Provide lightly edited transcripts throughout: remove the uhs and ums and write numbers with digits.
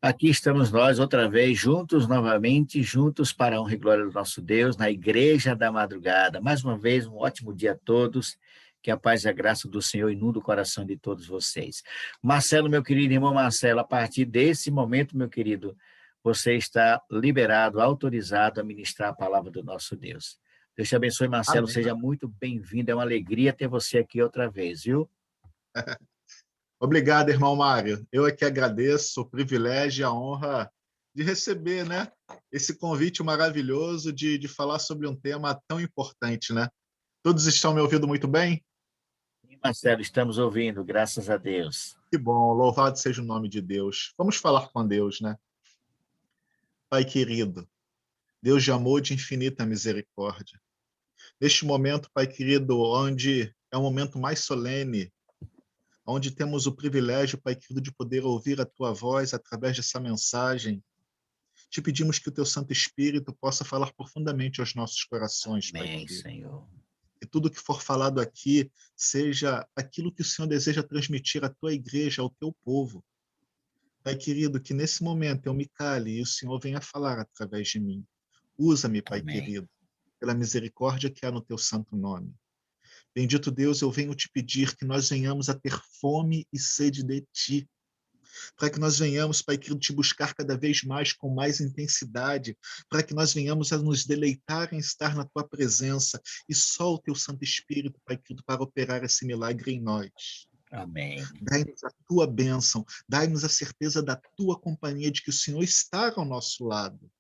Aqui estamos nós outra vez, juntos novamente, juntos para a honra e glória do nosso Deus, na Igreja da Madrugada. Mais uma vez, um ótimo dia a todos. Que a paz e a graça do Senhor inunde o coração de todos vocês. Marcelo, meu querido irmão Marcelo, a partir desse momento, meu querido, você está liberado, autorizado a ministrar a palavra do nosso Deus. Deus te abençoe, Marcelo. Amém. Seja muito bem-vindo. É uma alegria ter você aqui outra vez, viu? Obrigado, irmão Mário. Eu é que agradeço o privilégio e a honra de receber, né, esse convite maravilhoso de falar sobre um tema tão importante, né? Todos estão me ouvindo muito bem? Sim, Marcelo, estamos ouvindo, graças a Deus. Que bom, louvado seja o nome de Deus. Vamos falar com Deus, né? Pai querido, Deus de amor de infinita misericórdia. Neste momento, Pai querido, onde é o momento mais solene, onde temos o privilégio, Pai querido, de poder ouvir a Tua voz através dessa mensagem, te pedimos que o Teu Santo Espírito possa falar profundamente aos nossos corações, Pai Amém, querido. Senhor. Que tudo que for falado aqui seja aquilo que o Senhor deseja transmitir à Tua igreja, ao Teu povo. Pai querido, que nesse momento eu me cale e o Senhor venha falar através de mim. Usa-me, Pai Amém. querido, pela misericórdia que há no Teu santo nome. Bendito Deus, eu venho te pedir que nós venhamos a ter fome e sede de Ti, para que nós venhamos, Pai querido, te buscar cada vez mais com mais intensidade, para que nós venhamos a nos deleitar em estar na Tua presença e só o Teu Santo Espírito, Pai querido, para operar esse milagre em nós. Amém. Dai-nos a Tua bênção, dai-nos a certeza da Tua companhia, de que o Senhor está ao nosso lado.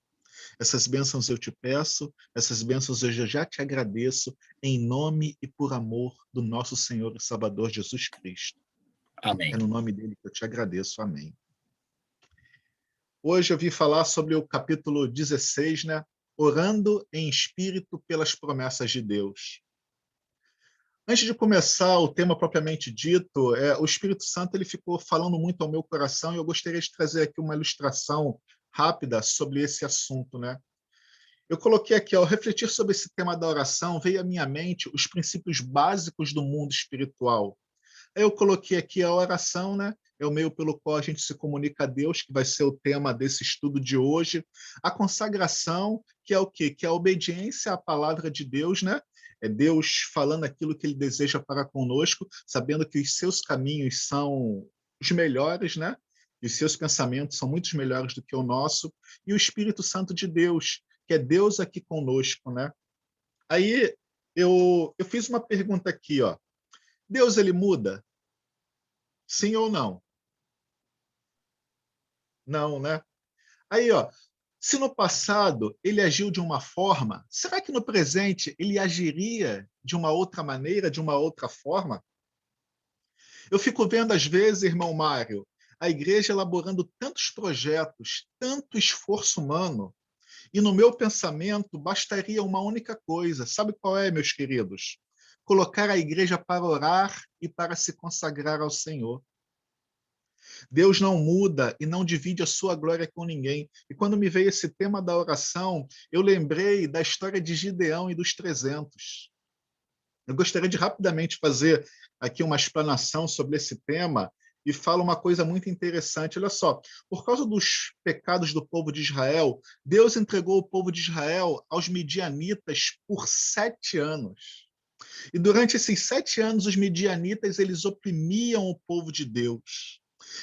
Essas bênçãos eu te peço, essas bênçãos eu já te agradeço, em nome e por amor do nosso Senhor e Salvador Jesus Cristo. É Amém. no nome dele que eu te agradeço. Amém. Hoje eu vim falar sobre o capítulo 16, né? Orando em espírito pelas promessas de Deus. Antes de começar o tema propriamente dito, o Espírito Santo ele ficou falando muito ao meu coração e eu gostaria de trazer aqui uma ilustração rápida sobre esse assunto, né? Eu coloquei aqui, ao refletir sobre esse tema da oração, veio à minha mente os princípios básicos do mundo espiritual. Aí eu coloquei aqui a oração, né? É o meio pelo qual a gente se comunica a Deus, que vai ser o tema desse estudo de hoje. A consagração, que é o quê? Que é a obediência à palavra de Deus, né? É Deus falando aquilo que ele deseja para conosco, sabendo que os seus caminhos são os melhores, né? E os seus pensamentos são muito melhores do que o nosso. E o Espírito Santo de Deus, que é Deus aqui conosco, né? Aí eu fiz uma pergunta aqui, ó. Deus ele muda? Sim ou não? Não, né? Aí, ó, se no passado ele agiu de uma forma, será que no presente ele agiria de uma outra maneira, de uma outra forma? Eu fico vendo às vezes, irmão Mário, a igreja elaborando tantos projetos, tanto esforço humano, e no meu pensamento bastaria uma única coisa. Sabe qual é, meus queridos? Colocar a igreja para orar e para se consagrar ao Senhor. Deus não muda e não divide a sua glória com ninguém. E quando me veio esse tema da oração, eu lembrei da história de Gideão e dos 300. Eu gostaria de rapidamente fazer aqui uma explanação sobre esse tema e falo uma coisa muito interessante. Olha só, por causa dos pecados do povo de Israel, Deus entregou o povo de Israel aos midianitas por 7 anos. E durante esses 7 anos, os midianitas eles oprimiam o povo de Deus.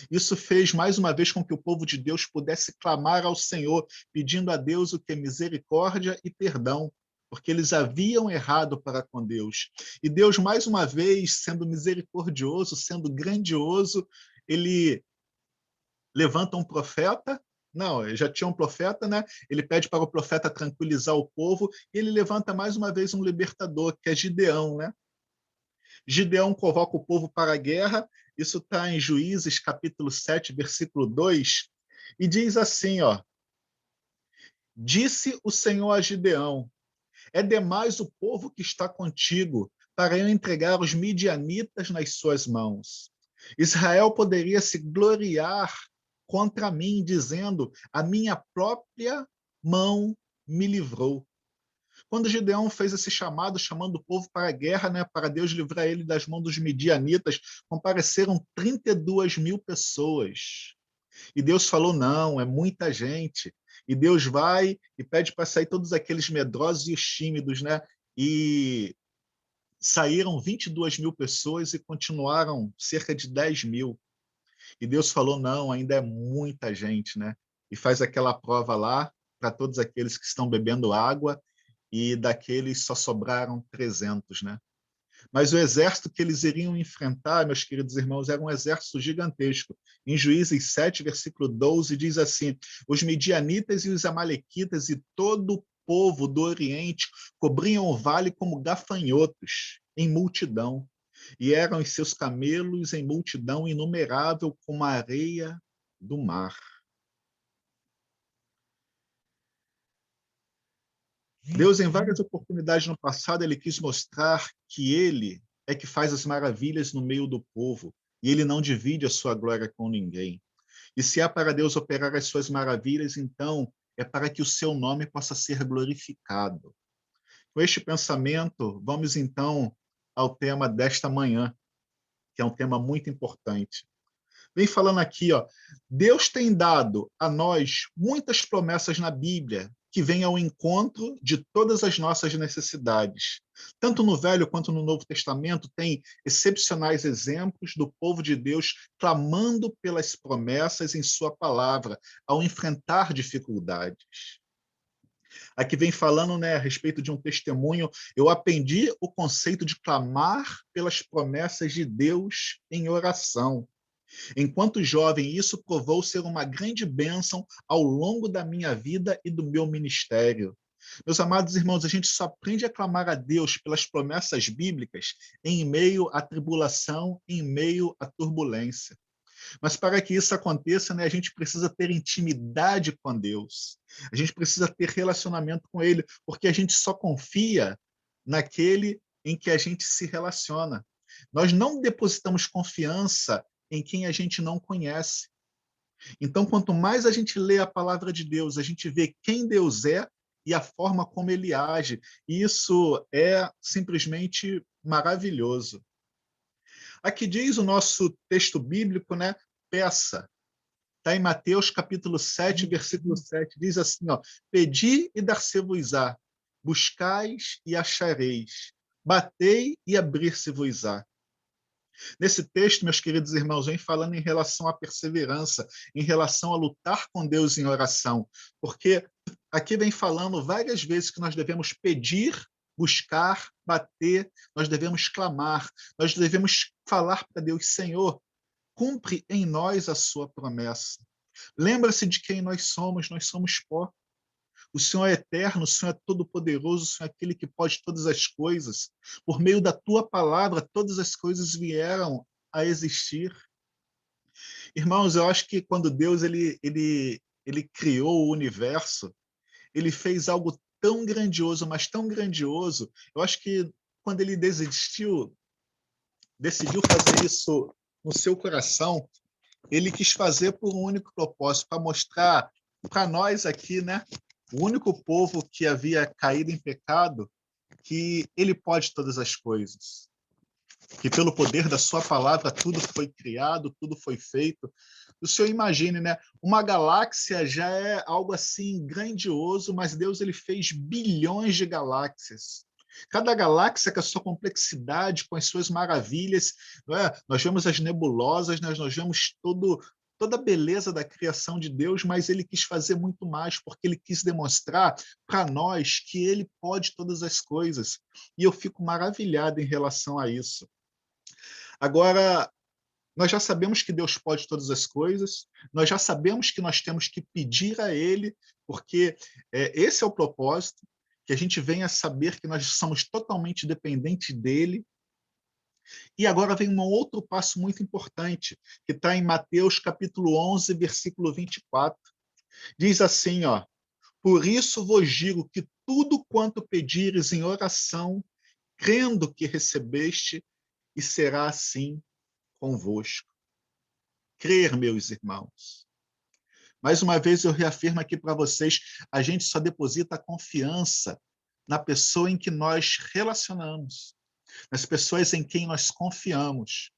Isso fez mais uma vez com que o povo de Deus pudesse clamar ao Senhor, pedindo a Deus o que é misericórdia e perdão, porque eles haviam errado para com Deus. E Deus, mais uma vez, sendo misericordioso, sendo grandioso, ele levanta um profeta. Não, já tinha um profeta, né? Ele pede para o profeta tranquilizar o povo e ele levanta mais uma vez um libertador, que é Gideão, né? Gideão convoca o povo para a guerra, isso está em Juízes, capítulo 7, versículo 2, e diz assim, ó, disse o Senhor a Gideão, é demais o povo que está contigo para eu entregar os midianitas nas suas mãos. Israel poderia se gloriar contra mim, dizendo, a minha própria mão me livrou. Quando Gideão fez esse chamado, chamando o povo para a guerra, né, para Deus livrar ele das mãos dos midianitas, compareceram 32 mil pessoas. E Deus falou, não, é muita gente. E Deus vai e pede para sair todos aqueles medrosos e os tímidos, né? E saíram 22 mil pessoas e continuaram cerca de 10 mil. E Deus falou, não, ainda é muita gente, né? E faz aquela prova lá para todos aqueles que estão bebendo água, e daqueles só sobraram 300, né? Mas o exército que eles iriam enfrentar, meus queridos irmãos, era um exército gigantesco. Em Juízes 7, versículo 12, diz assim: os midianitas e os amalequitas e todo o povo do Oriente cobriam o vale como gafanhotos, em multidão, e eram os seus camelos em multidão inumerável como a areia do mar. Deus, em várias oportunidades no passado, ele quis mostrar que ele é que faz as maravilhas no meio do povo, e ele não divide a sua glória com ninguém. E se é para Deus operar as suas maravilhas, então é para que o seu nome possa ser glorificado. Com este pensamento, vamos então ao tema desta manhã, que é um tema muito importante. Vem falando aqui, ó, Deus tem dado a nós muitas promessas na Bíblia que vêm ao encontro de todas as nossas necessidades. Tanto no Velho quanto no Novo Testamento, tem excepcionais exemplos do povo de Deus clamando pelas promessas em sua palavra, ao enfrentar dificuldades. Aqui vem falando, né, a respeito de um testemunho. Eu aprendi o conceito de clamar pelas promessas de Deus em oração. Enquanto jovem, isso provou ser uma grande bênção ao longo da minha vida e do meu ministério. Meus amados irmãos, a gente só aprende a clamar a Deus pelas promessas bíblicas em meio à tribulação, em meio à turbulência. Mas para que isso aconteça, né, a gente precisa ter intimidade com Deus. A gente precisa ter relacionamento com Ele, porque a gente só confia naquele em que a gente se relaciona. Nós não depositamos confiança em quem a gente não conhece. Então, quanto mais a gente lê a palavra de Deus, a gente vê quem Deus é e a forma como ele age. E isso é simplesmente maravilhoso. Aqui diz o nosso texto bíblico, né? Peça. Está em Mateus capítulo 7, versículo 7. Diz assim, ó: pedi e dar-se-vos-á, buscais e achareis, batei e abrir-se-vos-á. Nesse texto, meus queridos irmãos, vem falando em relação à perseverança, em relação a lutar com Deus em oração, porque aqui vem falando várias vezes que nós devemos pedir, buscar, bater, nós devemos clamar, nós devemos falar para Deus: Senhor, cumpre em nós a sua promessa. Lembra-se de quem nós somos pó. O Senhor é eterno, o Senhor é todo-poderoso, o Senhor é aquele que pode todas as coisas. Por meio da tua palavra, todas as coisas vieram a existir. Irmãos, eu acho que quando Deus ele criou o universo, ele fez algo tão grandioso, mas tão grandioso. Eu acho que quando ele decidiu fazer isso no seu coração, ele quis fazer por um único propósito, para mostrar para nós aqui, né, o único povo que havia caído em pecado, que ele pode todas as coisas. Que pelo poder da sua palavra tudo foi criado, tudo foi feito. O senhor imagine, né? Uma galáxia já é algo assim grandioso, mas Deus ele fez bilhões de galáxias. Cada galáxia com a sua complexidade, com as suas maravilhas, não é? Nós vemos as nebulosas, nós vemos toda a beleza da criação de Deus, mas ele quis fazer muito mais, porque ele quis demonstrar para nós que ele pode todas as coisas. E eu fico maravilhado em relação a isso. Agora, nós já sabemos que Deus pode todas as coisas, nós já sabemos que nós temos que pedir a Ele, porque esse é o propósito, que a gente venha saber que nós somos totalmente dependentes dEle. E agora vem um outro passo muito importante, que está em Mateus capítulo 11, versículo 24. Diz assim, ó: por isso vos digo que tudo quanto pedires em oração, crendo que recebeste, e será assim convosco. Crer, meus irmãos. Mais uma vez eu reafirmo aqui para vocês, a gente só deposita confiança na pessoa em que nós relacionamos, nas pessoas em quem nós confiamos.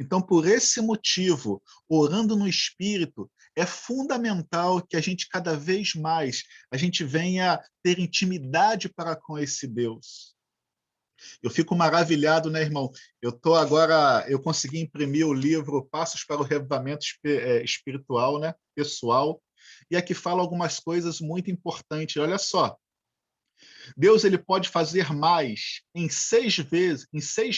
Então, por esse motivo, orando no Espírito, É fundamental que a gente cada vez mais a gente venha ter intimidade para com esse Deus. Eu fico maravilhado, né, irmão? Eu consegui imprimir o livro Passos para o Revivamento Espiritual, né, pessoal, e aqui fala algumas coisas muito importantes. Olha só, Deus ele pode fazer mais em 6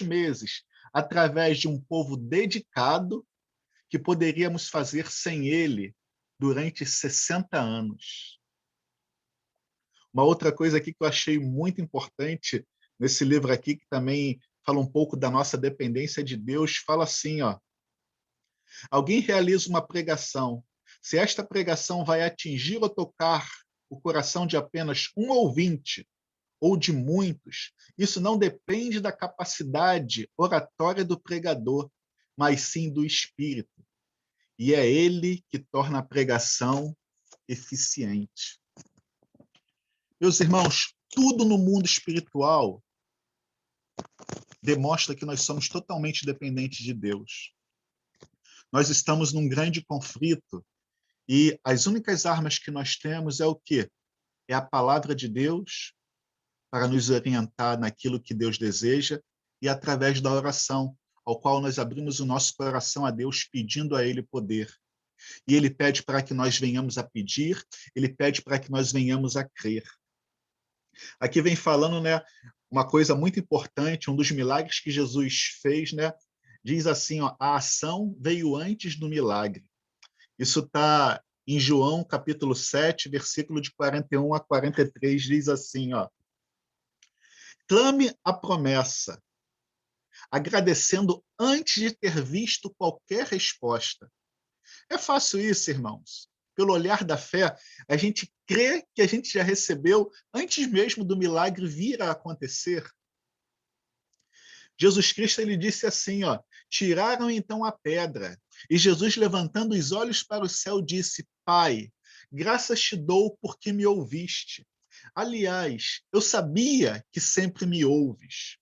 meses, através de um povo dedicado que poderíamos fazer sem ele durante 60 anos. Uma outra coisa aqui que eu achei muito importante nesse livro aqui, que também fala um pouco da nossa dependência de Deus, fala assim, ó: alguém realiza uma pregação. Se esta pregação vai atingir ou tocar o coração de apenas um ouvinte, ou de muitos, isso não depende da capacidade oratória do pregador, mas sim do Espírito. E é ele que torna a pregação eficiente. Meus irmãos, tudo no mundo espiritual demonstra que nós somos totalmente dependentes de Deus. Nós estamos num grande conflito e as únicas armas que nós temos é o quê? É a palavra de Deus para nos orientar naquilo que Deus deseja e através da oração, ao qual nós abrimos o nosso coração a Deus pedindo a Ele poder. E Ele pede para que nós venhamos a pedir, Ele pede para que nós venhamos a crer. Aqui vem falando, né, uma coisa muito importante, um dos milagres que Jesus fez, né, diz assim, ó, a ação veio antes do milagre. Isso está em João, capítulo 7, versículo de 41 a 43, diz assim, ó: clame a promessa, agradecendo antes de ter visto qualquer resposta. É fácil isso, irmãos. Pelo olhar da fé, a gente crê que a gente já recebeu antes mesmo do milagre vir a acontecer. Jesus Cristo ele disse assim, ó: tiraram então a pedra. E Jesus, levantando os olhos para o céu, disse: Pai, graças te dou porque me ouviste. Aliás, eu sabia que sempre me ouves.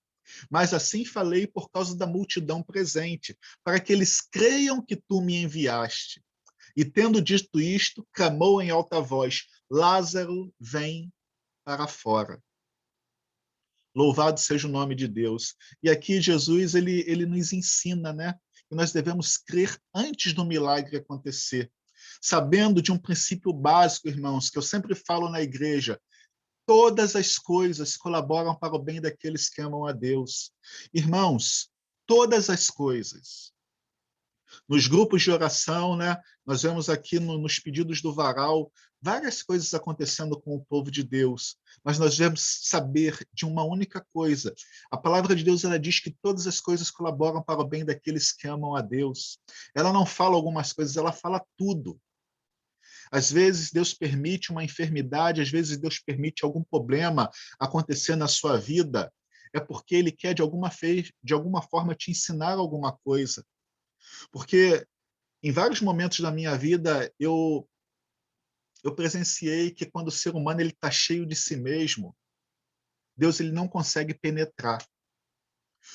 Mas assim falei por causa da multidão presente, para que eles creiam que tu me enviaste. E tendo dito isto, clamou em alta voz: Lázaro, vem para fora. Louvado seja o nome de Deus. E aqui Jesus ele nos ensina, né, que nós devemos crer antes do milagre acontecer, sabendo de um princípio básico, irmãos, que eu sempre falo na igreja: todas as coisas colaboram para o bem daqueles que amam a Deus. Irmãos, todas as coisas. Nos grupos de oração, né, nós vemos aqui nos pedidos do varal várias coisas acontecendo com o povo de Deus, mas nós devemos saber de uma única coisa. A palavra de Deus ela diz que todas as coisas colaboram para o bem daqueles que amam a Deus. Ela não fala algumas coisas, ela fala tudo. Às vezes Deus permite uma enfermidade, às vezes Deus permite algum problema acontecer na sua vida, é porque Ele quer de alguma forma te ensinar alguma coisa. Porque em vários momentos da minha vida eu presenciei que quando o ser humano ele está cheio de si mesmo, Deus ele não consegue penetrar.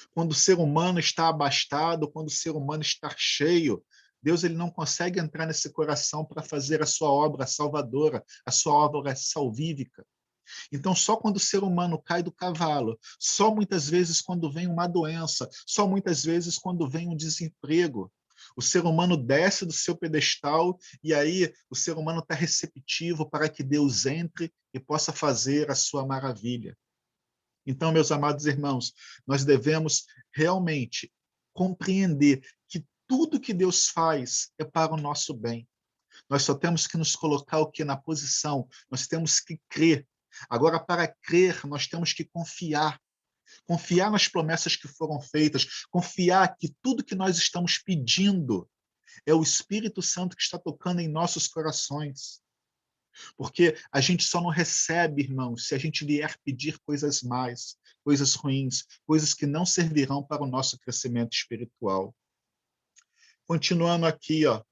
Quando o ser humano está abastado, quando o ser humano está cheio, Deus ele não consegue entrar nesse coração para fazer a sua obra salvadora, a sua obra salvífica. Então, só quando o ser humano cai do cavalo, só muitas vezes quando vem uma doença, só muitas vezes quando vem um desemprego, o ser humano desce do seu pedestal e aí o ser humano está receptivo para que Deus entre e possa fazer a sua maravilha. Então, meus amados irmãos, nós devemos realmente compreender que tudo que Deus faz é para o nosso bem. Nós só temos que nos colocar o que na posição, nós temos que crer. Agora, para crer, nós temos que confiar. Confiar nas promessas que foram feitas, confiar que tudo que nós estamos pedindo é o Espírito Santo que está tocando em nossos corações. Porque a gente só não recebe, irmãos, se a gente vier pedir coisas mais, coisas ruins, coisas que não servirão para o nosso crescimento espiritual. Continuando aqui, ó,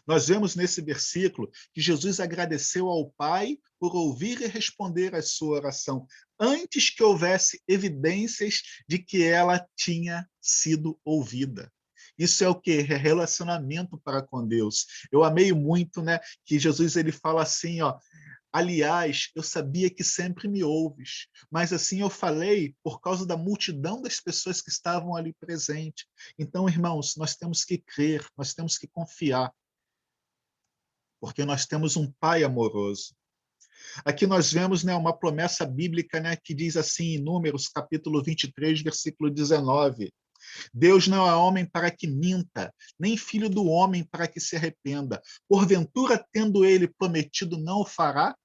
nós vemos nesse versículo que Jesus agradeceu ao Pai por ouvir e responder a sua oração, antes que houvesse evidências de que ela tinha sido ouvida. Isso é o quê? É relacionamento para com Deus. Eu amei muito, né, que Jesus ele fala assim, ó, aliás, eu sabia que sempre me ouves, mas assim eu falei por causa da multidão das pessoas que estavam ali presentes. Então, irmãos, nós temos que crer, nós temos que confiar, porque nós temos um Pai amoroso. Aqui nós vemos, né, uma promessa bíblica, né, que diz assim em Números, capítulo 23, versículo 19: Deus não é homem para que minta, nem filho do homem para que se arrependa. Porventura, tendo ele prometido, não o fará?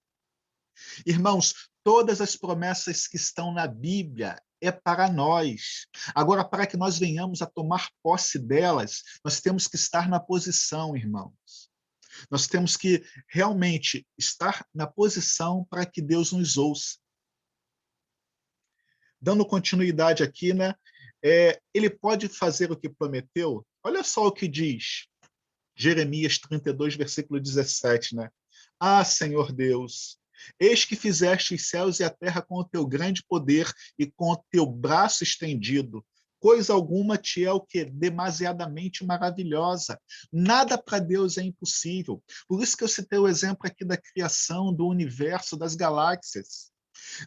Irmãos, todas as promessas que estão na Bíblia é para nós. Agora, para que nós venhamos a tomar posse delas, nós temos que estar na posição, irmãos. Nós temos que realmente estar na posição para que Deus nos ouça. Dando continuidade aqui, né? Ele pode fazer o que prometeu? Olha só o que diz Jeremias 32, versículo 17, né? Ah, Senhor Deus, eis que fizeste os céus e a terra com o teu grande poder e com o teu braço estendido. Coisa alguma te é o que? Demasiadamente maravilhosa. Nada para Deus é impossível. Por isso que eu citei o exemplo aqui da criação, do universo, das galáxias.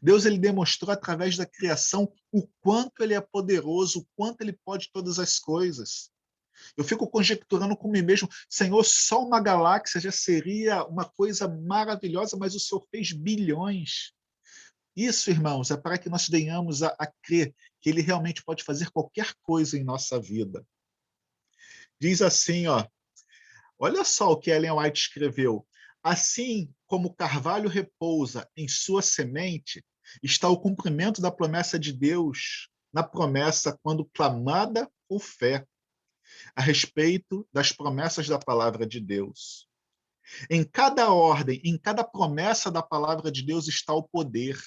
Deus ele demonstrou através da criação o quanto ele é poderoso, o quanto ele pode todas as coisas. Eu fico conjecturando comigo mesmo, Senhor, só uma galáxia já seria uma coisa maravilhosa, mas o Senhor fez bilhões. Isso, irmãos, é para que nós venhamos a crer que ele realmente pode fazer qualquer coisa em nossa vida. Diz assim, ó, olha só o que Ellen White escreveu. Assim como o carvalho repousa em sua semente, está o cumprimento da promessa de Deus na promessa quando clamada com fé a respeito das promessas da palavra de Deus. Em cada ordem, em cada promessa da palavra de Deus está o poder,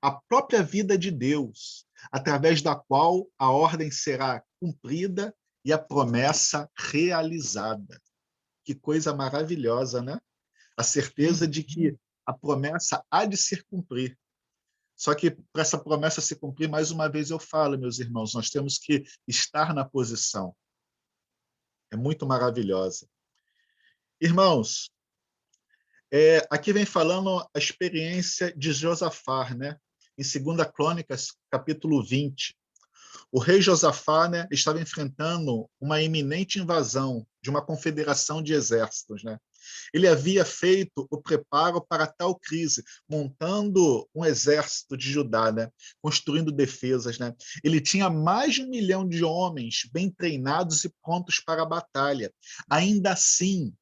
a própria vida de Deus, através da qual a ordem será cumprida e a promessa realizada. Que coisa maravilhosa, né? A certeza de que a promessa há de se cumprir. Só que para essa promessa se cumprir, mais uma vez eu falo, meus irmãos, nós temos que estar na posição. É muito maravilhosa. Irmãos, aqui vem falando a experiência de Josafá, né? Em 2 Crônicas, capítulo 20. O rei Josafá, né, estava enfrentando uma iminente invasão de uma confederação de exércitos, né? Ele havia feito o preparo para tal crise, montando um exército de Judá, né? Construindo defesas, né? Ele tinha mais de 1 milhão de homens bem treinados e prontos para a batalha. Ainda assim,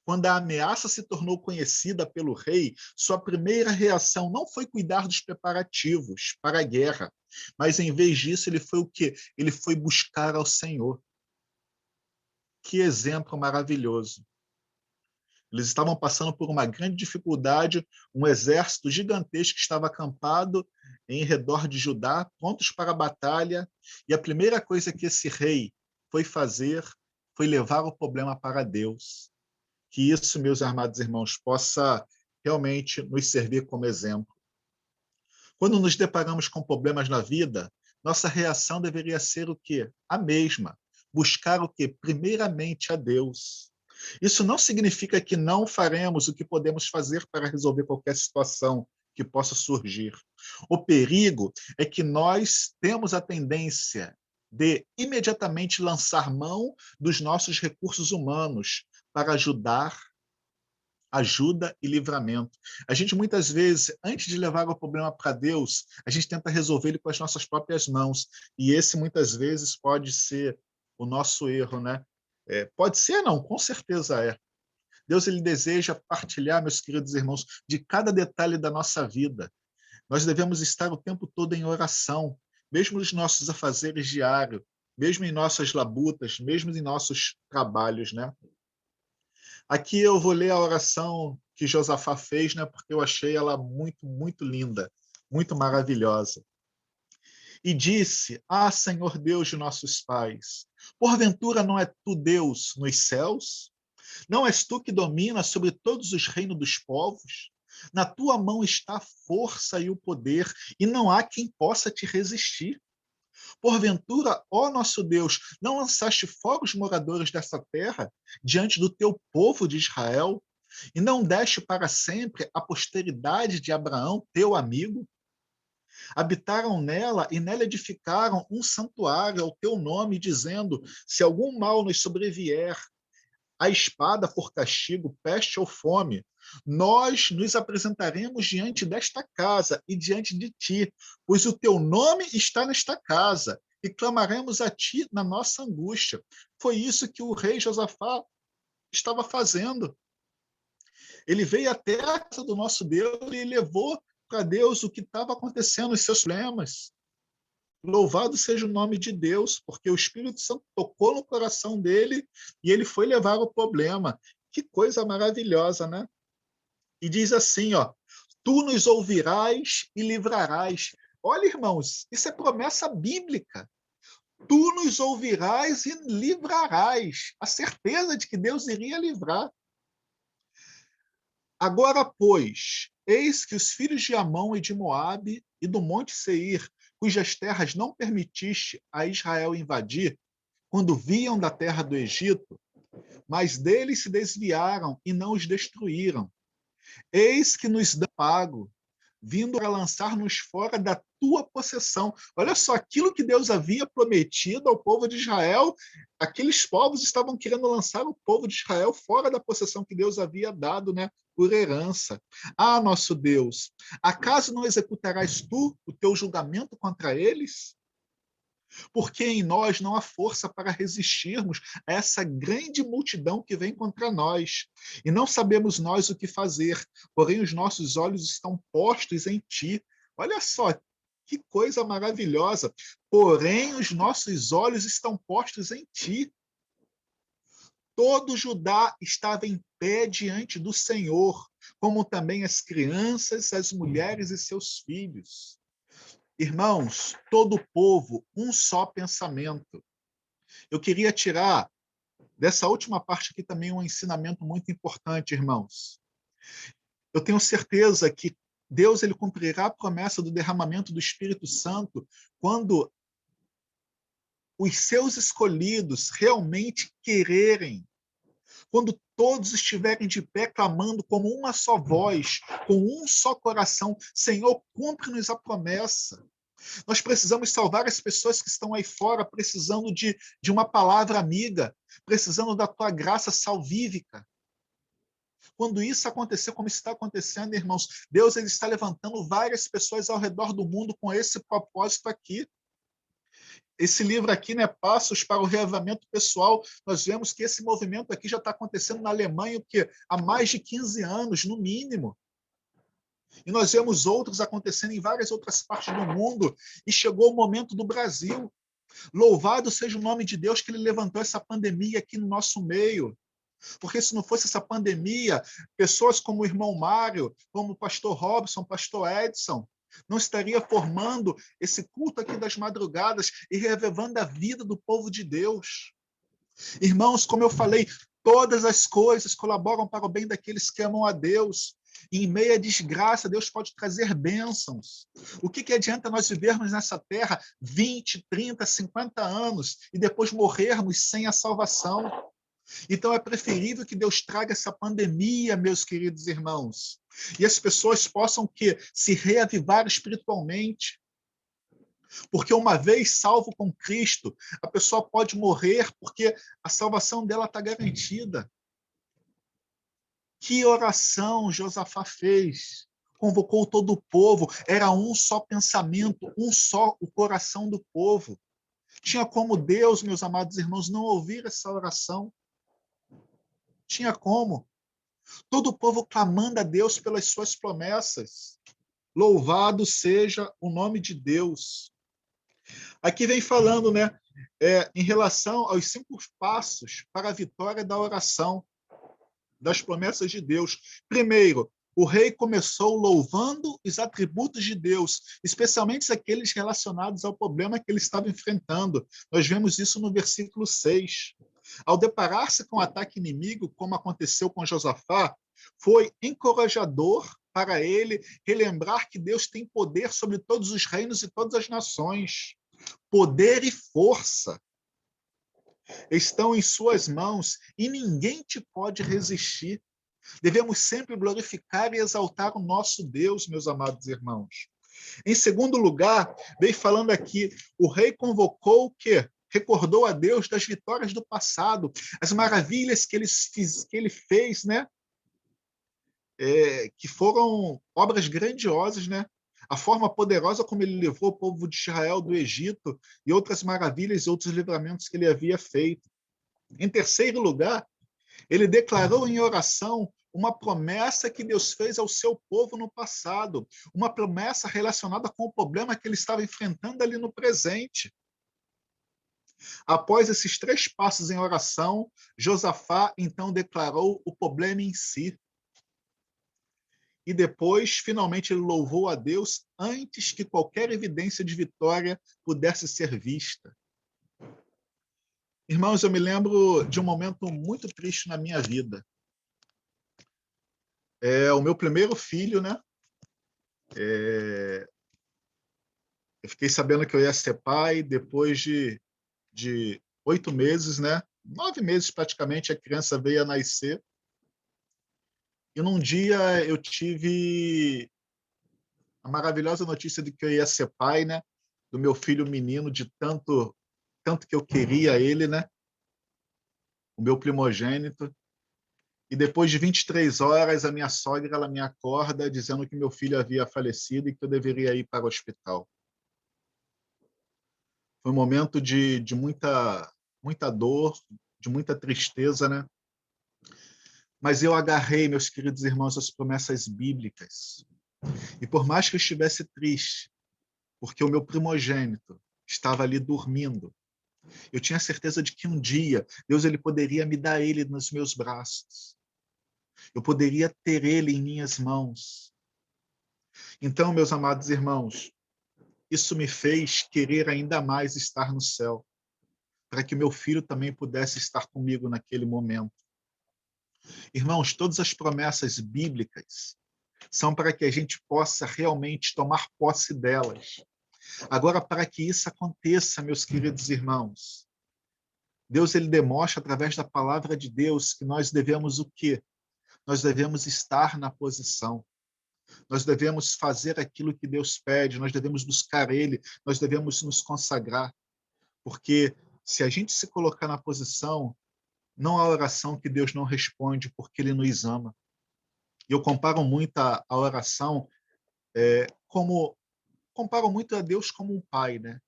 quando a ameaça se tornou conhecida pelo rei, sua primeira reação não foi cuidar dos preparativos para a guerra, mas em vez disso ele foi o quê? Ele foi buscar ao Senhor. Que exemplo maravilhoso. Eles estavam passando por uma grande dificuldade, um exército gigantesco estava acampado em redor de Judá, prontos para a batalha, e a primeira coisa que esse rei foi fazer foi levar o problema para Deus. Que isso, meus amados irmãos, possa realmente nos servir como exemplo. Quando nos deparamos com problemas na vida, nossa reação deveria ser o quê? A mesma. Buscar o quê? Primeiramente a Deus. Isso não significa que não faremos o que podemos fazer para resolver qualquer situação que possa surgir. O perigo é que nós temos a tendência de imediatamente lançar mão dos nossos recursos humanos para ajudar, ajuda e livramento. A gente muitas vezes, antes de levar o problema para Deus, a gente tenta resolver ele com as nossas próprias mãos. E esse muitas vezes pode ser o nosso erro, né? Pode ser, não, com certeza é. Deus ele deseja partilhar, meus queridos irmãos, de cada detalhe da nossa vida. Nós devemos estar o tempo todo em oração, mesmo nos nossos afazeres diários, mesmo em nossas labutas, mesmo em nossos trabalhos, né? Aqui eu vou ler a oração que Josafá fez, né, porque eu achei ela muito, muito linda, muito maravilhosa. E disse: Ah, Senhor Deus de nossos pais, porventura não é tu Deus nos céus? Não és tu que dominas sobre todos os reinos dos povos? Na tua mão está a força e o poder, e não há quem possa te resistir. Porventura, ó nosso Deus, não lançaste fora os moradores dessa terra diante do teu povo de Israel, e não deste para sempre a posteridade de Abraão, teu amigo? Habitaram nela e nela edificaram um santuário ao teu nome, dizendo: se algum mal nos sobrevier, a espada por castigo, peste ou fome, nós nos apresentaremos diante desta casa e diante de ti, pois o teu nome está nesta casa, e clamaremos a ti na nossa angústia. Foi isso que o rei Josafá estava fazendo. Ele veio até a casa do nosso Deus e levou para Deus o que estava acontecendo, os seus problemas. Louvado seja o nome de Deus, porque o Espírito Santo tocou no coração dele e ele foi levar o problema. Que coisa maravilhosa, né? E diz assim, ó: tu nos ouvirás e livrarás. Olha, irmãos, isso é promessa bíblica. Tu nos ouvirás e livrarás. A certeza de que Deus iria livrar. Agora, pois, eis que os filhos de Amon e de Moabe e do monte Seir, cujas terras não permitiste a Israel invadir, quando viam da terra do Egito, mas deles se desviaram e não os destruíram. Eis que nos dá pago, vindo a lançar-nos fora da tua possessão. Olha só, aquilo que Deus havia prometido ao povo de Israel, aqueles povos estavam querendo lançar o povo de Israel fora da possessão que Deus havia dado, né, por herança. Ah, nosso Deus, acaso não executarás tu o teu julgamento contra eles? Porque em nós não há força para resistirmos a essa grande multidão que vem contra nós. E não sabemos nós o que fazer, porém os nossos olhos estão postos em ti. Olha só, que coisa maravilhosa. Porém os nossos olhos estão postos em ti. Todo Judá estava em pé diante do Senhor, como também as crianças, as mulheres e seus filhos. Irmãos, todo o povo, um só pensamento. Eu queria tirar dessa última parte aqui também um ensinamento muito importante, irmãos. Eu tenho certeza que Deus ele cumprirá a promessa do derramamento do Espírito Santo quando os seus escolhidos realmente quererem, quando todos estiverem de pé clamando como uma só voz, com um só coração: Senhor, cumpre-nos a promessa. Nós precisamos salvar as pessoas que estão aí fora, precisando de uma palavra amiga, precisando da tua graça salvífica. Quando isso acontecer, como está acontecendo, irmãos, Deus ele está levantando várias pessoas ao redor do mundo com esse propósito aqui. Esse livro aqui, né, Passos para o Reavivamento Pessoal, nós vemos que esse movimento aqui já está acontecendo na Alemanha o quê? Há mais de 15 anos, no mínimo. E nós vemos outros acontecendo em várias outras partes do mundo, e chegou o momento do Brasil. Louvado seja o nome de Deus que ele levantou essa pandemia aqui no nosso meio. Porque se não fosse essa pandemia, pessoas como o irmão Mário, como o pastor Robson, pastor Edson, não estaria formando esse culto aqui das madrugadas e revivando a vida do povo de Deus. Irmãos, como eu falei, todas as coisas colaboram para o bem daqueles que amam a Deus. Em meio à desgraça, Deus pode trazer bênçãos. O que adianta nós vivermos nessa terra 20, 30, 50 anos e depois morrermos sem a salvação? Então é preferível que Deus traga essa pandemia, meus queridos irmãos, e as pessoas possam se reavivar espiritualmente. Porque uma vez salvo com Cristo, a pessoa pode morrer porque a salvação dela está garantida. Que oração Josafá fez? Convocou todo o povo, era um só pensamento, um só o coração do povo. Tinha como Deus, meus amados irmãos, não ouvir essa oração? Tinha como? Todo o povo clamando a Deus pelas suas promessas. Louvado seja o nome de Deus. Aqui vem falando, né, em relação aos 5 passos para a vitória da oração, das promessas de Deus. Primeiro, o rei começou louvando os atributos de Deus, especialmente aqueles relacionados ao problema que ele estava enfrentando. Nós vemos isso no versículo 6. Ao deparar-se com o ataque inimigo, como aconteceu com Josafá, foi encorajador para ele relembrar que Deus tem poder sobre todos os reinos e todas as nações. Poder e força estão em suas mãos e ninguém te pode resistir. Devemos sempre glorificar e exaltar o nosso Deus, meus amados irmãos. Em segundo lugar, veio falando aqui, o rei convocou o quê? Recordou a Deus das vitórias do passado, as maravilhas que ele fez, né? Que foram obras grandiosas, né? A forma poderosa como ele levou o povo de Israel do Egito e outras maravilhas e outros livramentos que ele havia feito. Em terceiro lugar, ele declarou em oração uma promessa que Deus fez ao seu povo no passado, uma promessa relacionada com o problema que ele estava enfrentando ali no presente. Após esses 3 passos em oração, Josafá então declarou o problema em si. E depois, finalmente, ele louvou a Deus antes que qualquer evidência de vitória pudesse ser vista. Irmãos, eu me lembro de um momento muito triste na minha vida. O meu primeiro filho, né? Eu fiquei sabendo que eu ia ser pai depois de 8 meses, né? 9 meses praticamente, a criança veio a nascer. E num dia eu tive a maravilhosa notícia de que eu ia ser pai, né? Do meu filho menino, de tanto que eu queria ele, né? O meu primogênito. E depois de 23 horas, a minha sogra ela me acorda dizendo que meu filho havia falecido e que eu deveria ir para o hospital. Foi um momento de muita dor, de muita tristeza, né? Mas eu agarrei, meus queridos irmãos, as promessas bíblicas. E por mais que eu estivesse triste, porque o meu primogênito estava ali dormindo, eu tinha certeza de que um dia Deus ele poderia me dar ele nos meus braços. Eu poderia ter ele em minhas mãos. Então, meus amados irmãos, isso me fez querer ainda mais estar no céu, para que meu filho também pudesse estar comigo naquele momento. Irmãos, todas as promessas bíblicas são para que a gente possa realmente tomar posse delas. Agora, para que isso aconteça, meus queridos irmãos, Deus ele demonstra através da palavra de Deus que nós devemos o quê? Nós devemos estar na posição. Nós devemos fazer aquilo que Deus pede, nós devemos buscar Ele, nós devemos nos consagrar. Porque se a gente se colocar na posição, não há oração que Deus não responde, porque Ele nos ama. E eu comparo muito a oração comparo muito a Deus como um pai, né?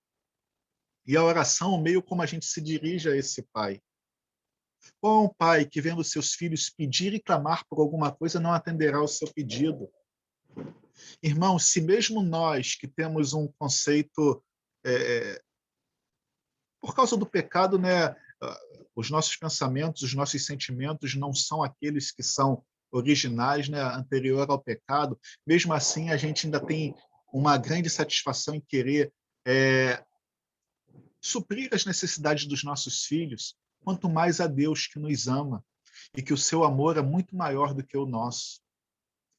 E a oração, o meio como a gente se dirige a esse pai. Qual é um pai que, vendo seus filhos pedir e clamar por alguma coisa, não atenderá ao seu pedido? Irmão, se mesmo nós que temos um conceito, por causa do pecado, né, os nossos pensamentos, os nossos sentimentos não são aqueles que são originais, né, anterior ao pecado, mesmo assim a gente ainda tem uma grande satisfação em querer suprir as necessidades dos nossos filhos, quanto mais a Deus que nos ama e que o seu amor é muito maior do que o nosso.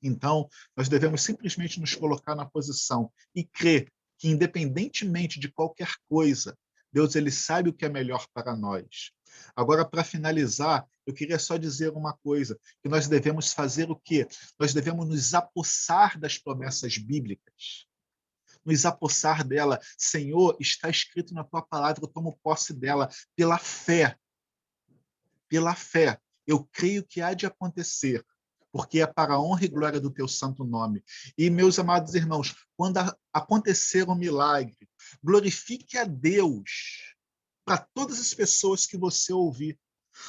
Então, nós devemos simplesmente nos colocar na posição e crer que, independentemente de qualquer coisa, Deus ele sabe o que é melhor para nós. Agora, para finalizar, eu queria só dizer uma coisa, que nós devemos fazer o quê? Nós devemos nos apossar das promessas bíblicas. Nos apossar dela. Senhor, está escrito na tua palavra, eu tomo posse dela pela fé. Pela fé. Eu creio que há de acontecer, porque é para a honra e glória do teu santo nome. E, meus amados irmãos, quando acontecer um milagre, glorifique a Deus para todas as pessoas que você ouvir.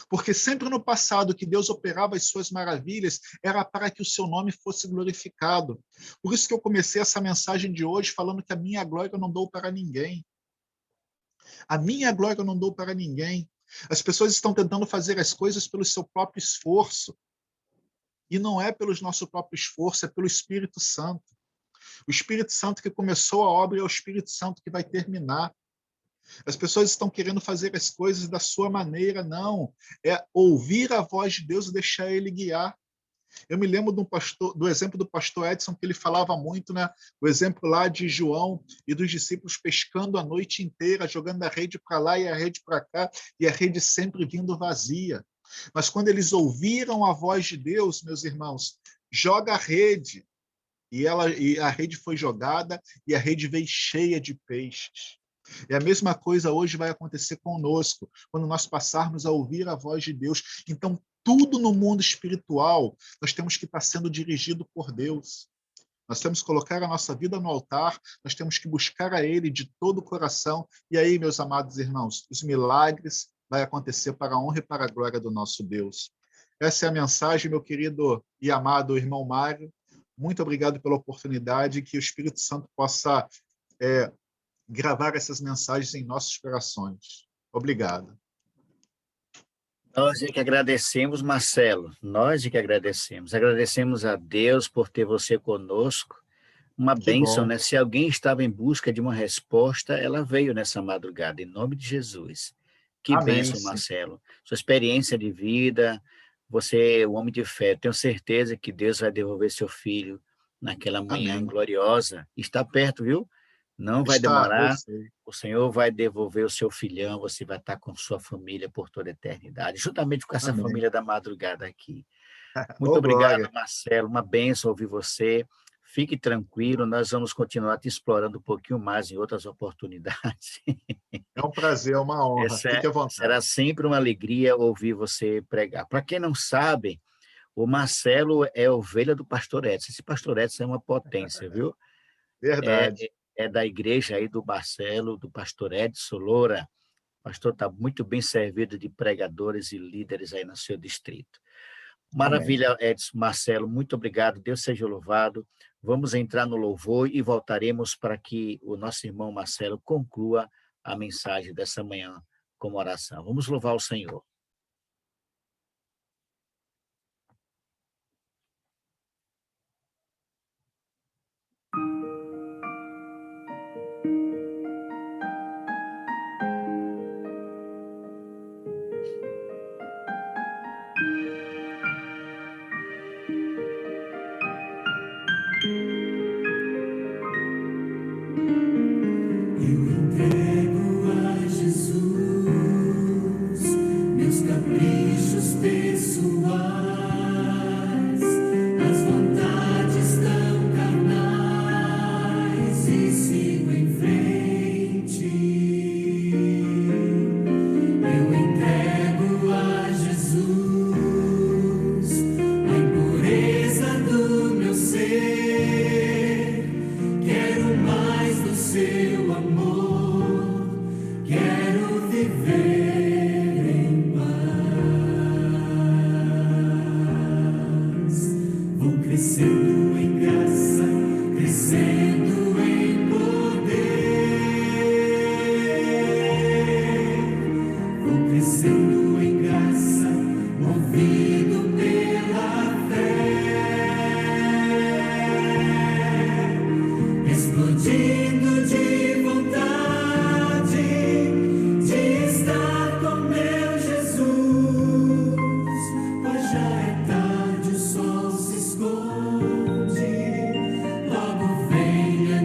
Porque sempre no passado que Deus operava as suas maravilhas, era para que o seu nome fosse glorificado. Por isso que eu comecei essa mensagem de hoje falando que a minha glória eu não dou para ninguém. A minha glória eu não dou para ninguém. As pessoas estão tentando fazer as coisas pelo seu próprio esforço. E não é pelo nosso próprio esforço, é pelo Espírito Santo. O Espírito Santo que começou a obra é o Espírito Santo que vai terminar. As pessoas estão querendo fazer as coisas da sua maneira, não. É ouvir a voz de Deus e deixar Ele guiar. Eu me lembro do exemplo do pastor Edson, que ele falava muito, né? O exemplo lá de João e dos discípulos pescando a noite inteira, jogando a rede para lá e a rede para cá, e a rede sempre vindo vazia. Mas quando eles ouviram a voz de Deus, meus irmãos, joga a rede. E a rede foi jogada e a rede veio cheia de peixes. E a mesma coisa hoje vai acontecer conosco, quando nós passarmos a ouvir a voz de Deus. Então, tudo no mundo espiritual, nós temos que estar sendo dirigido por Deus. Nós temos que colocar a nossa vida no altar, nós temos que buscar a Ele de todo o coração. E aí, meus amados irmãos, os milagres vão acontecer para a honra e para a glória do nosso Deus. Essa é a mensagem, meu querido e amado irmão Mário. Muito obrigado pela oportunidade, que o Espírito Santo possa gravar essas mensagens em nossos corações. Obrigado. Nós é que agradecemos, Marcelo, nós é que agradecemos. Agradecemos a Deus por ter você conosco. Uma Que bênção, bom. né? Se alguém estava em busca de uma resposta, ela veio nessa madrugada, em nome de Jesus. Que Amém, bênção, sim. Marcelo. Sua experiência de vida, você é um homem de fé. Tenho certeza que Deus vai devolver seu filho naquela manhã Amém. gloriosa. Está perto, viu? Não vai Está, eu demorar. sei. O Senhor vai devolver o seu filhão, você vai estar com sua família por toda a eternidade, juntamente com essa Amém. família da madrugada aqui. Muito Ô, obrigado, glória. Marcelo. Uma bênção ouvir você. Fique tranquilo, nós vamos continuar te explorando um pouquinho mais em outras oportunidades. É um prazer, é uma honra. Fique à vontade. Será sempre uma alegria ouvir você pregar. Para quem não sabe, o Marcelo é ovelha do pastor Edson. Esse pastor Edson é uma potência, viu? É, Verdade. é da igreja aí do Marcelo, do pastor Edson Loura. O pastor está muito bem servido de pregadores e líderes aí no seu distrito. Amém. Maravilha, Edson, Marcelo, muito obrigado, Deus seja louvado. Vamos entrar no louvor e voltaremos para que o nosso irmão Marcelo conclua a mensagem dessa manhã como oração. Vamos louvar o Senhor. Eu entrego a Jesus meus caprichos pessoais, as vontades tão carnais e sigo em frente. Eu entrego a Jesus a impureza do meu ser. Quero mais do seu amor, quero viver em paz. Vou crescendo em graça, crescendo em poder. Vou crescendo em graça, movido pela fé, explodindo de vontade de estar com meu Jesus, pois já é tarde, o sol se esconde, logo venha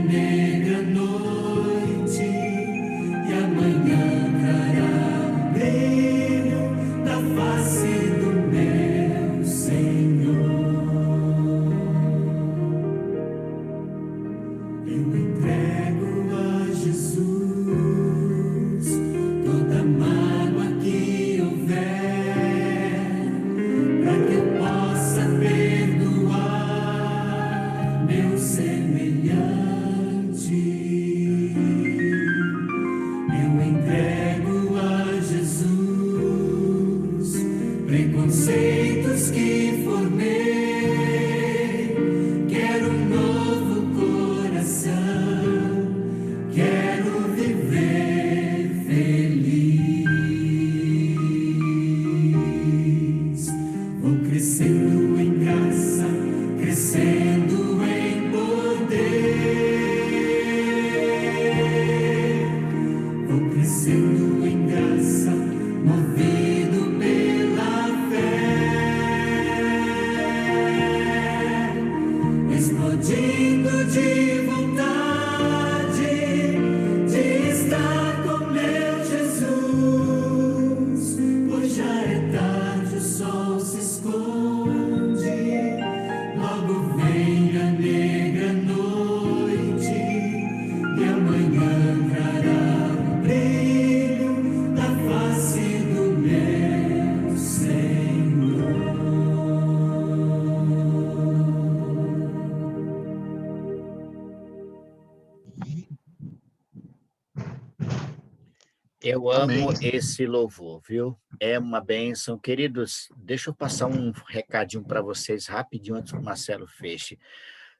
Eu Amém. amo esse louvor, viu? É uma bênção. Queridos, deixa eu passar um recadinho para vocês rapidinho antes que o Marcelo feche.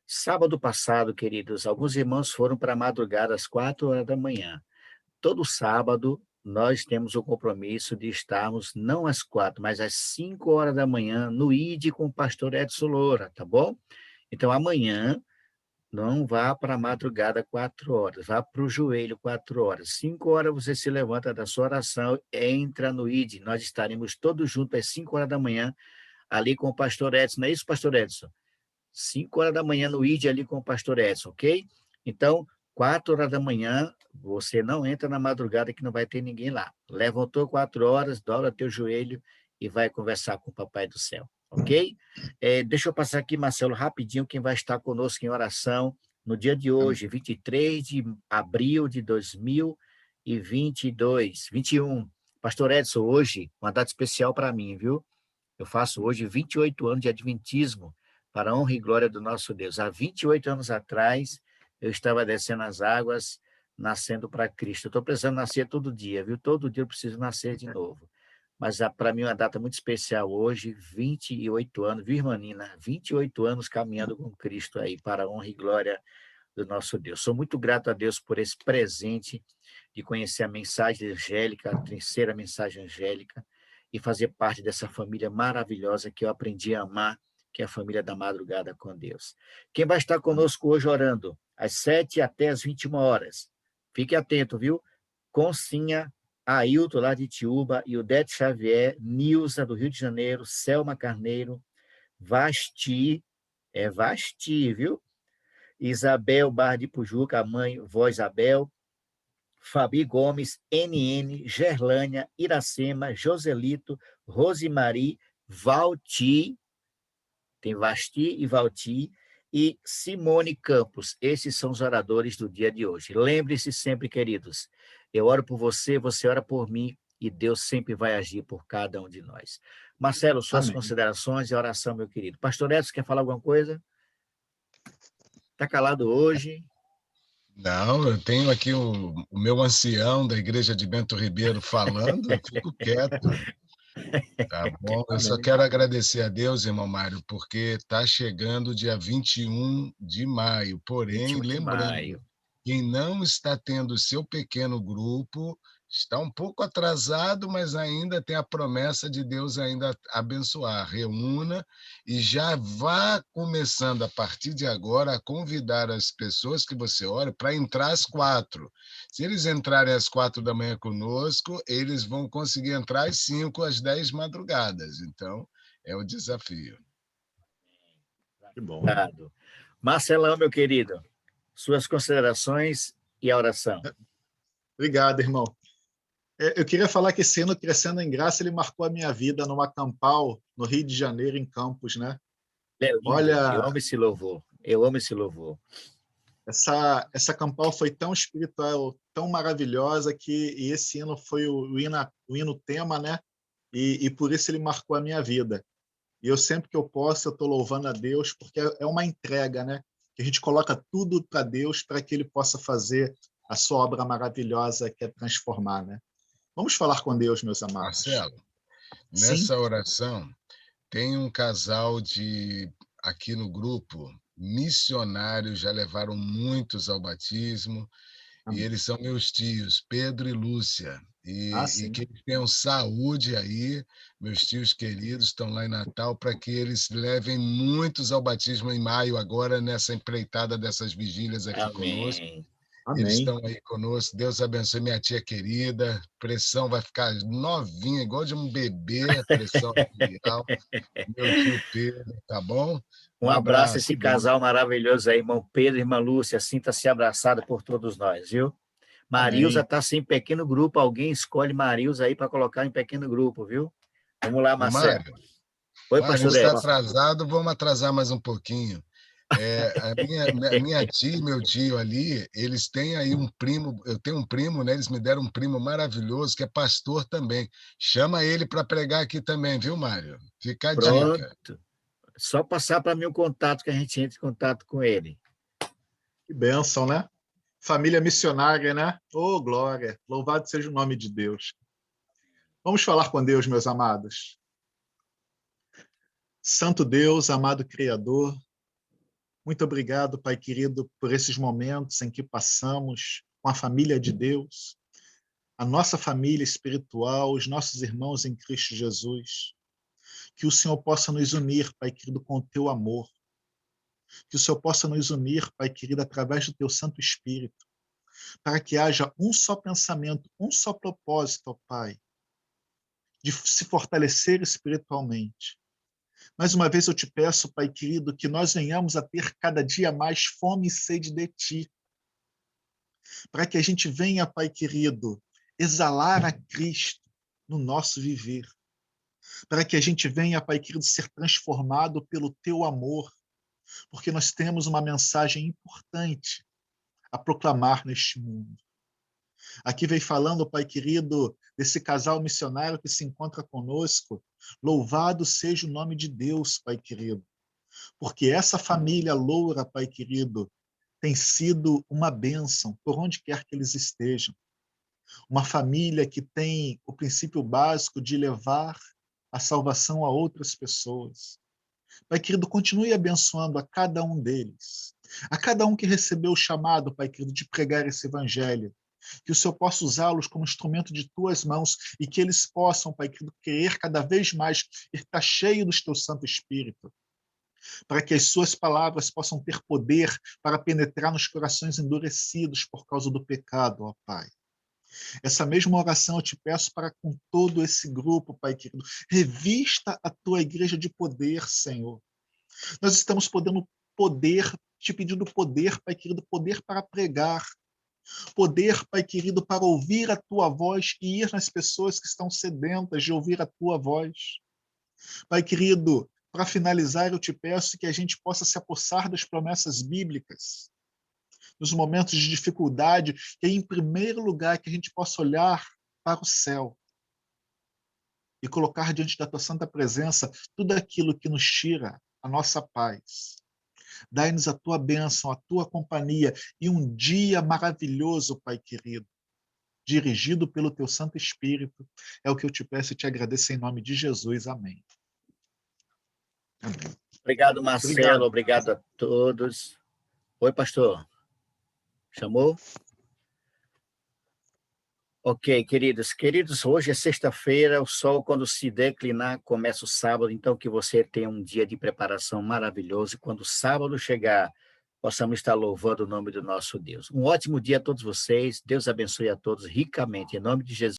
Sábado passado, queridos, alguns irmãos foram para a madrugada às 4 horas da manhã. Todo sábado nós temos o compromisso de estarmos não às 4, mas às 5 horas da manhã no ID com o pastor Edson Loura, tá bom? Então amanhã não vá para a madrugada 4 horas, vá para o joelho 4 horas. 5 horas você se levanta da sua oração, entra no ID. Nós estaremos todos juntos às 5 horas da manhã ali com o pastor Edson. Não é isso, pastor Edson? 5 horas da manhã no ID ali com o pastor Edson, ok? Então, 4 horas da manhã, você não entra na madrugada que não vai ter ninguém lá. Levantou 4 horas, dobra teu joelho e vai conversar com o Papai do Céu, ok? Deixa eu passar aqui, Marcelo, rapidinho, quem vai estar conosco em oração no dia de hoje, 23 de abril de 2022, 21. Pastor Edson, hoje, uma data especial para mim, viu? Eu faço hoje 28 anos de adventismo, para a honra e glória do nosso Deus. Há 28 anos atrás, eu estava descendo as águas, nascendo para Cristo. Eu estou precisando nascer todo dia, viu? Todo dia eu preciso nascer de novo. Mas para mim é uma data muito especial hoje, 28 anos, viu, irmã Nina? 28 anos caminhando com Cristo aí, para a honra e glória do nosso Deus. Sou muito grato a Deus por esse presente de conhecer a mensagem angélica, a terceira mensagem angélica, e fazer parte dessa família maravilhosa que eu aprendi a amar, que é a família da madrugada com Deus. Quem vai estar conosco hoje orando? Às 7 até às 21 horas. Fique atento, viu? Concinha, Ailton, lá de Itiúba, Ildete Xavier, Nilza, do Rio de Janeiro, Selma Carneiro, Vasti, Vasti, viu? Isabel Barra de Pujuca, a mãe, vó Isabel, Fabi Gomes, NN, Gerlânia, Iracema, Joselito, Rosemary, Valti, tem Vasti e Valti, e Simone Campos. Esses são os oradores do dia de hoje. Lembre-se sempre, queridos, eu oro por você, você ora por mim, e Deus sempre vai agir por cada um de nós. Marcelo, suas Amém. considerações e oração, meu querido. Pastor Edson, quer falar alguma coisa? Está calado hoje? Não, eu tenho aqui o meu ancião da igreja de Bento Ribeiro falando, eu fico quieto, tá bom? Eu só Amém. quero agradecer a Deus, irmão Mário, porque está chegando o dia 21 de maio. Porém, 21 de lembrando, maio. quem não está tendo seu pequeno grupo está um pouco atrasado, mas ainda tem a promessa de Deus ainda abençoar. Reúna e já vá começando a partir de agora a convidar as pessoas que você ora para entrar às 4. Se eles entrarem às 4 da manhã conosco, eles vão conseguir entrar às 5, às 10 madrugadas. Então, é o desafio. Que bom. Obrigado. Marcelão, meu querido, suas considerações e a oração. Obrigado, irmão. Eu queria falar que esse ano, Crescendo em Graça, ele marcou a minha vida numa campal no Rio de Janeiro, em Campos, né? É lindo, Olha, eu amo esse louvor. Eu amo esse louvor. essa campal foi tão espiritual, tão maravilhosa, que e esse hino foi o hino tema, né? E por isso ele marcou a minha vida. E eu sempre que eu posso, eu estou louvando a Deus, porque é uma entrega, né? Que a gente coloca tudo para Deus para que Ele possa fazer a sua obra maravilhosa, que é transformar, né? Vamos falar com Deus, meus amados. Marcelo, Sim, nessa oração, tem um casal aqui no grupo, missionários, já levaram muitos ao batismo, e amém. eles são meus tios, Pedro e Lúcia. E Sim. que eles tenham saúde aí, meus tios queridos estão lá em Natal, para que eles levem muitos ao batismo em maio, agora nessa empreitada dessas vigílias aqui conosco. Amém. Eles Amém. estão aí conosco. Deus abençoe minha tia querida. Pressão vai ficar novinha, igual de um bebê, pressão arterial. Meu tio Pedro, tá bom? Um Um abraço a abraço. esse casal maravilhoso aí, irmão Pedro e irmã Lúcia. Sinta-se abraçado por todos nós, viu? Marilza Amém. está sem pequeno grupo. Alguém escolhe Marilza aí para colocar em pequeno grupo, viu? Vamos lá, Ô, Marcelo. Mário, Oi, a gente pastor está Edson. atrasado, vamos atrasar mais um pouquinho. A minha tia e meu tio ali, eles têm aí um primo, eu tenho um primo, né? Eles me deram um primo maravilhoso que é pastor também. Chama ele para pregar aqui também, viu, Mário? Fica a dica. Pronto. Só passar para mim o contato, que a gente entre em contato com ele. Que bênção, né? Família missionária, né? Oh, glória! Louvado seja o nome de Deus. Vamos falar com Deus, meus amados. Santo Deus, amado Criador, muito obrigado, Pai querido, por esses momentos em que passamos com a família de Deus, a nossa família espiritual, os nossos irmãos em Cristo Jesus. Que o Senhor possa nos unir, Pai querido, com o teu amor. Que o Senhor possa nos unir, Pai querido, através do teu Santo Espírito, para que haja um só pensamento, um só propósito, ó Pai, de se fortalecer espiritualmente. Mais uma vez eu te peço, Pai querido, que nós venhamos a ter cada dia mais fome e sede de Ti, para que a gente venha, Pai querido, exalar a Cristo no nosso viver, para que a gente venha, Pai querido, ser transformado pelo Teu amor, porque nós temos uma mensagem importante a proclamar neste mundo. Aqui vem falando, Pai querido, desse casal missionário que se encontra conosco. Louvado seja o nome de Deus, Pai querido, porque essa família loura, Pai querido, tem sido uma bênção por onde quer que eles estejam. Uma família que tem o princípio básico de levar a salvação a outras pessoas. Pai querido, continue abençoando a cada um deles, a cada um que recebeu o chamado, Pai querido, de pregar esse evangelho, que o Senhor possa usá-los como instrumento de tuas mãos e que eles possam, Pai querido, querer cada vez mais estar cheio do teu Santo Espírito, para que as suas palavras possam ter poder para penetrar nos corações endurecidos por causa do pecado, ó Pai. Essa mesma oração eu te peço para com todo esse grupo, Pai querido. Revista a tua igreja de poder, Senhor. Nós estamos te pedindo poder, Pai querido, poder para pregar, poder, Pai querido, para ouvir a tua voz e ir nas pessoas que estão sedentas de ouvir a tua voz. Pai querido, para finalizar, eu te peço que a gente possa se apossar das promessas bíblicas, nos momentos de dificuldade, que em primeiro lugar que a gente possa olhar para o céu e colocar diante da tua santa presença tudo aquilo que nos tira a nossa paz. Dai-nos a tua bênção, a tua companhia e um dia maravilhoso, Pai querido, dirigido pelo teu Santo Espírito. É o que eu te peço e te agradeço em nome de Jesus. Amém. Amém. Obrigado, Marcelo. Obrigado a todos. Oi, pastor. Chamou? Ok, queridos, hoje é sexta-feira, o sol, quando se declinar, começa o sábado, então que você tenha um dia de preparação maravilhoso, e quando o sábado chegar, possamos estar louvando o nome do nosso Deus. Um ótimo dia a todos vocês, Deus abençoe a todos ricamente, em nome de Jesus.